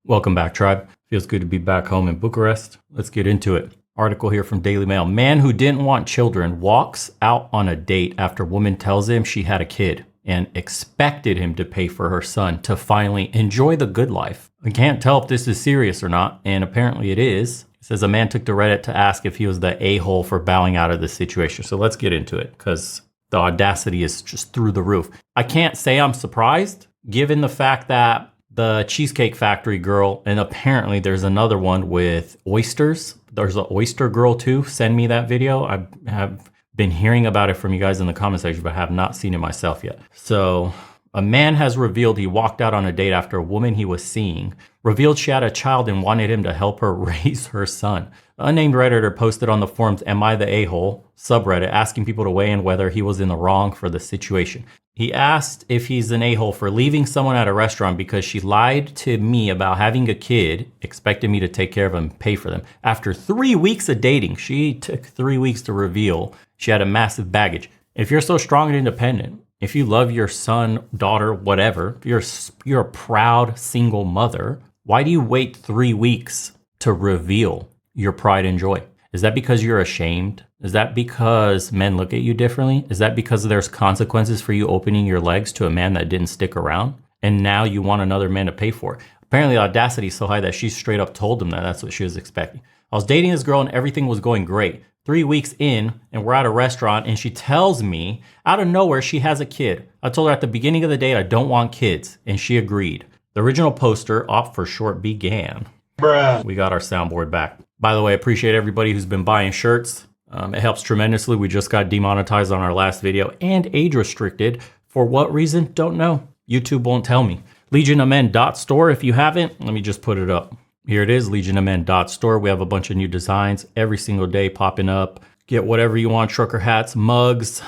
Welcome back, tribe. Feels good to be back home in Bucharest. Let's get into it. Article here from Daily Mail. Man who didn't want children walks out on a date after woman tells him she had a kid and expected him to pay for her son to finally enjoy the good life. I can't tell if this is serious or not, and apparently it is. It says a man took to Reddit to ask if he was the a-hole for bowing out of the situation. So let's get into it because the audacity is just through the roof. I can't say I'm surprised given the fact that the Cheesecake Factory girl, and apparently there's another one with oysters. There's an oyster girl too. Send me that video. I have been hearing about it from you guys in the comment section, but have not seen it myself yet. So a man has revealed he walked out on a date after a woman he was seeing revealed she had a child and wanted him to help her raise her son. An unnamed Redditor posted on the forums Am I the A-hole subreddit asking people to weigh in whether he was in the wrong for the situation. He asked if he's an a-hole for leaving someone at a restaurant because she lied to me about having a kid, expected me to take care of them and pay for them. After 3 weeks of dating, she took 3 weeks to reveal she had a massive baggage. If you're so strong and independent, if you love your son, daughter, whatever, if you're a proud single mother, why do you wait 3 weeks to reveal your pride and joy? Is that because you're ashamed? Is that because men look at you differently? Is that because there's consequences for you opening your legs to a man that didn't stick around? And now you want another man to pay for it. Apparently the audacity is so high that she straight up told him that that's what she was expecting. I was dating this girl and everything was going great. 3 weeks in and we're at a restaurant and she tells me out of nowhere she has a kid. I told her at the beginning of the date I don't want kids and she agreed. The original poster, op for short, began. Bruh. We got our soundboard back. By the way, I appreciate everybody who's been buying shirts. It helps tremendously. We just got demonetized on our last video and age restricted. For what reason? Don't know. YouTube won't tell me. legionofmen.store. If you haven't, let me just put it up. Here it is, legionofmen.store. We have a bunch of new designs every single day popping up. Get whatever you want, trucker hats, mugs,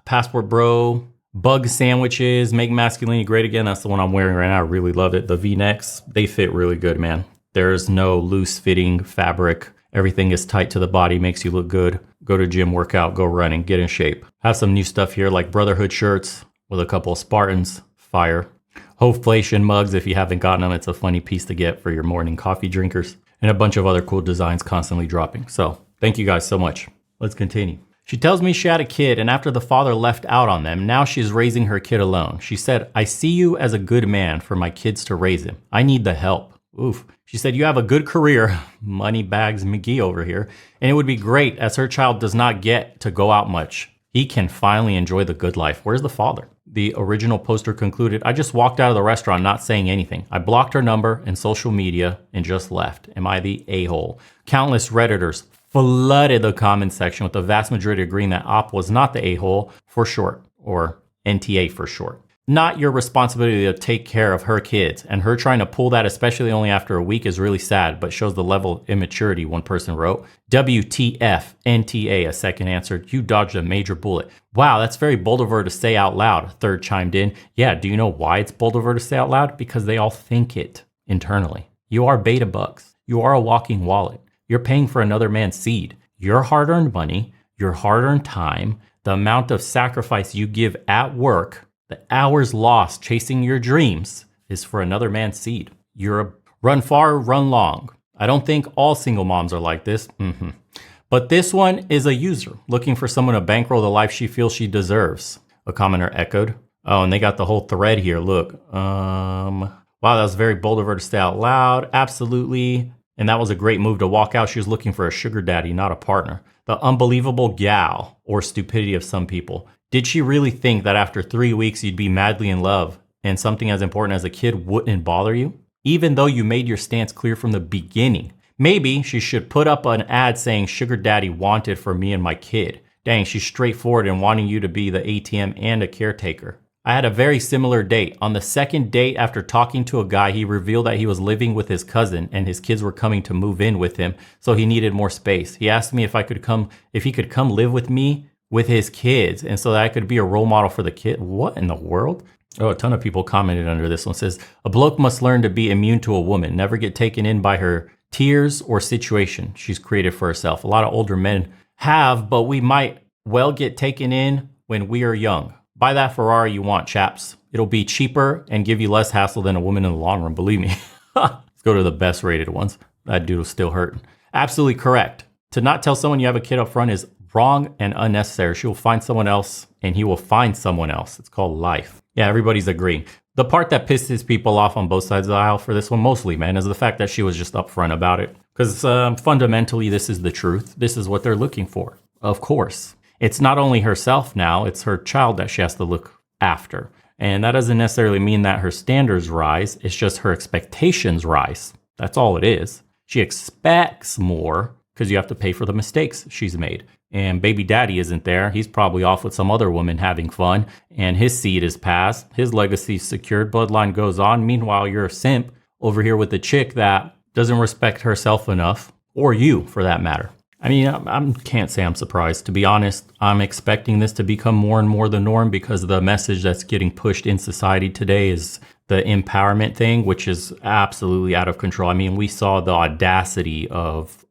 passport bro, bug sandwiches, make masculinity great again. That's the one I'm wearing right now. I really love it. The V-necks, they fit really good, man. There's no loose fitting fabric. Everything is tight to the body, makes you look good. Go to gym, work out, go running, get in shape. Have some new stuff here like Brotherhood shirts with a couple of Spartans, fire. Hoflation mugs, if you haven't gotten them, it's a funny piece to get for your morning coffee drinkers. And a bunch of other cool designs constantly dropping. So thank you guys so much. Let's continue. She tells me she had a kid and after the father left out on them, now she's raising her kid alone. She said, I see you as a good man for my kids to raise him. I need the help. Oof. She said, you have a good career, Moneybags McGee over here, and it would be great as her child does not get to go out much. He can finally enjoy the good life. Where's the father? The original poster concluded, I just walked out of the restaurant not saying anything. I blocked her number and social media and just left. Am I the a-hole? Countless Redditors flooded the comment section with the vast majority agreeing that Op was not the a-hole for short, or NTA for short. Not your responsibility to take care of her kids, and her trying to pull that, especially only after a week, is really sad, but shows the level of immaturity, one person wrote. WTF, NTA, a second answered, you dodged a major bullet. Wow, that's very bold of her to say out loud, a third chimed in. Yeah, do you know why it's bold of her to say out loud? Because they all think it internally. You are beta bucks. You are a walking wallet. You're paying for another man's seed. Your hard-earned money, your hard-earned time, the amount of sacrifice you give at work, the hours lost chasing your dreams is for another man's seed. You're a run far, run long. I don't think all single moms are like this. But this one is a user looking for someone to bankroll the life she feels she deserves. A commenter echoed. Oh, and they got the whole thread here. Look. Wow, that was very bold of her to say out loud. Absolutely. And that was a great move to walk out. She was looking for a sugar daddy, not a partner. The unbelievable gal or stupidity of some people. Did she really think that after 3 weeks you'd be madly in love and something as important as a kid wouldn't bother you? Even though you made your stance clear from the beginning. Maybe she should put up an ad saying sugar daddy wanted for me and my kid. Dang, she's straightforward in wanting you to be the ATM and a caretaker. I had a very similar date. On the second date after talking to a guy, he revealed that he was living with his cousin and his kids were coming to move in with him, so he needed more space. He asked me if he could come live with me with his kids, and so that I could be a role model for the kid. What in the world? Oh, a ton of people commented under this one. It says, a bloke must learn to be immune to a woman, never get taken in by her tears or situation she's created for herself. A lot of older men have, but we might well get taken in when we are young. Buy that Ferrari you want, chaps. It'll be cheaper and give you less hassle than a woman in the long run, believe me. Let's Go to the best rated ones. That dude was still hurting. Absolutely correct. To not tell someone you have a kid up front is wrong and unnecessary. She will find someone else and he will find someone else. It's called life. Yeah, everybody's agreeing. The part that pisses people off on both sides of the aisle for this one mostly, man, is the fact that she was just upfront about it. Because fundamentally, this is the truth. This is what they're looking for. Of course. It's not only herself now, it's her child that she has to look after. And that doesn't necessarily mean that her standards rise. It's just her expectations rise. That's all it is. She expects more because you have to pay for the mistakes she's made. And baby daddy isn't there. He's probably off with some other woman having fun. And his seed is passed. His legacy's secured. Bloodline goes on. Meanwhile, you're a simp over here with the chick that doesn't respect herself enough. Or you, for that matter. I mean, I can't say I'm surprised. To be honest, I'm expecting this to become more and more the norm because the message that's getting pushed in society today is the empowerment thing, which is absolutely out of control. I mean, we saw the audacity of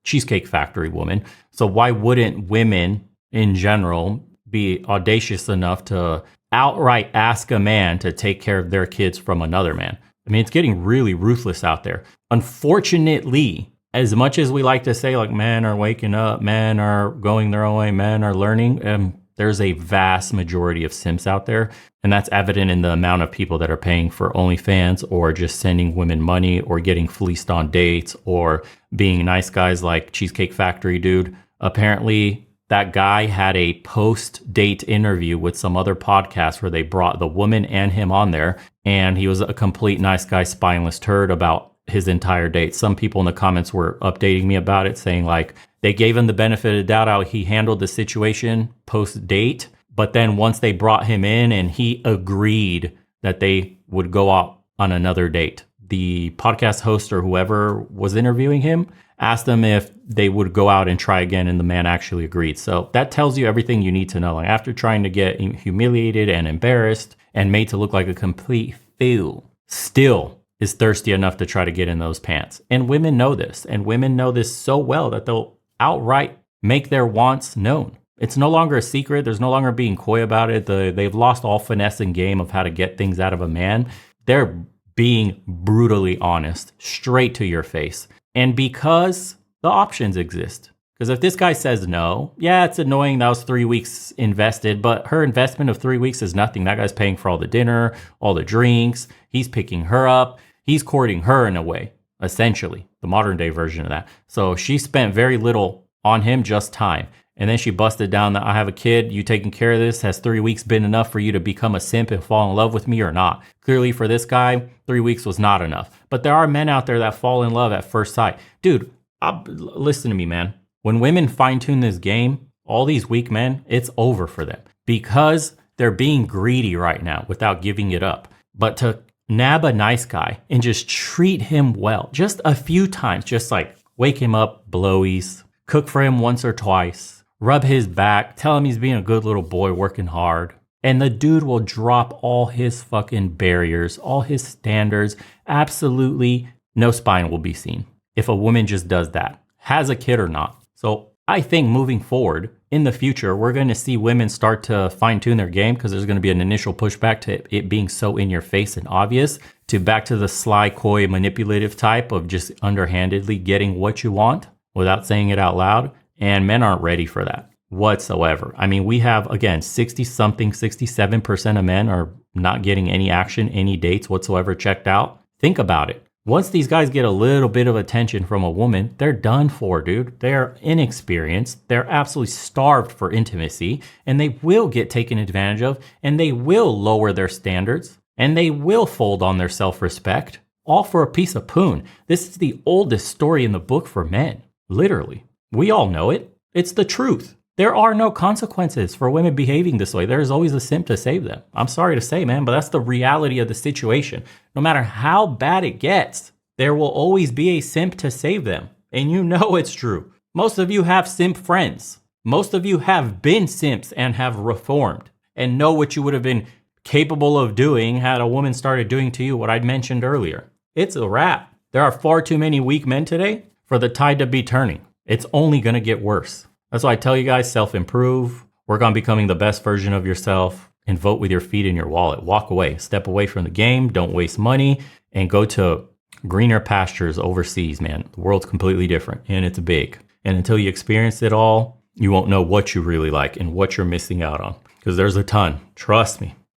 Cheesecake Factory woman. So why wouldn't women in general be audacious enough to outright ask a man to take care of their kids from another man? I mean, it's getting really ruthless out there. Unfortunately, as much as we like to say, like, men are waking up, men are going their own way, men are learning, there's a vast majority of simps out there. And that's evident in the amount of people that are paying for OnlyFans or just sending women money or getting fleeced on dates or being nice guys like Cheesecake Factory dude. Apparently, that guy had a post-date interview with some other podcast where they brought the woman and him on there. And he was a complete nice guy, spineless turd about his entire date. Some people in the comments were updating me about it, saying like they gave him the benefit of the doubt how he handled the situation post-date. But then once they brought him in and he agreed that they would go out on another date, the podcast host or whoever was interviewing him asked them if they would go out and try again, and the man actually agreed. So that tells you everything you need to know. Like, after trying to get humiliated and embarrassed and made to look like a complete fool, still is thirsty enough to try to get in those pants. And women know this, and women know this so well that they'll outright make their wants known. It's no longer a secret. There's no longer being coy about it. They've lost all finesse and game of how to get things out of a man. They're being brutally honest, straight to your face. And because the options exist. Because if this guy says no, yeah, it's annoying. That was 3 weeks invested, but her investment of 3 weeks is nothing. That guy's paying for all the dinner, all the drinks. He's picking her up. He's courting her in a way, essentially, the modern day version of that. So she spent very little on him, just time. And then she busted down that I have a kid, you taking care of this, has 3 weeks been enough for you to become a simp and fall in love with me or not? Clearly for this guy, 3 weeks was not enough. But there are men out there that fall in love at first sight. Dude, listen to me, man. When women fine tune this game, all these weak men, it's over for them. Because they're being greedy right now without giving it up. But to nab a nice guy and just treat him well, just a few times, just like wake him up, blowies, cook for him once or twice, rub his back, tell him he's being a good little boy working hard. And the dude will drop all his fucking barriers, all his standards. Absolutely no spine will be seen if a woman just does that, has a kid or not. So I think moving forward in the future, we're going to see women start to fine tune their game because there's going to be an initial pushback to it being so in your face and obvious, to back to the sly, coy, manipulative type of just underhandedly getting what you want without saying it out loud. And men aren't ready for that whatsoever. I mean, we have, again, 67% of men are not getting any action, any dates whatsoever checked out. Think about it. Once these guys get a little bit of attention from a woman, they're done for, dude. They're inexperienced. They're absolutely starved for intimacy, and they will get taken advantage of, and they will lower their standards, and they will fold on their self-respect, all for a piece of poon. This is the oldest story in the book for men, literally. We all know it. It's the truth. There are no consequences for women behaving this way. There's always a simp to save them. I'm sorry to say, man, but that's the reality of the situation. No matter how bad it gets, there will always be a simp to save them. And you know it's true. Most of you have simp friends. Most of you have been simps and have reformed and know what you would have been capable of doing had a woman started doing to you what I'd mentioned earlier. It's a wrap. There are far too many weak men today for the tide to be turning. It's only going to get worse. That's why I tell you guys, self-improve, work on becoming the best version of yourself, and vote with your feet in your wallet. Walk away, step away from the game, don't waste money, and go to Greener pastures overseas, man. The world's completely different and it's big. And until you experience it all, you won't know what you really like and what you're missing out on. Because there's a ton. Trust me.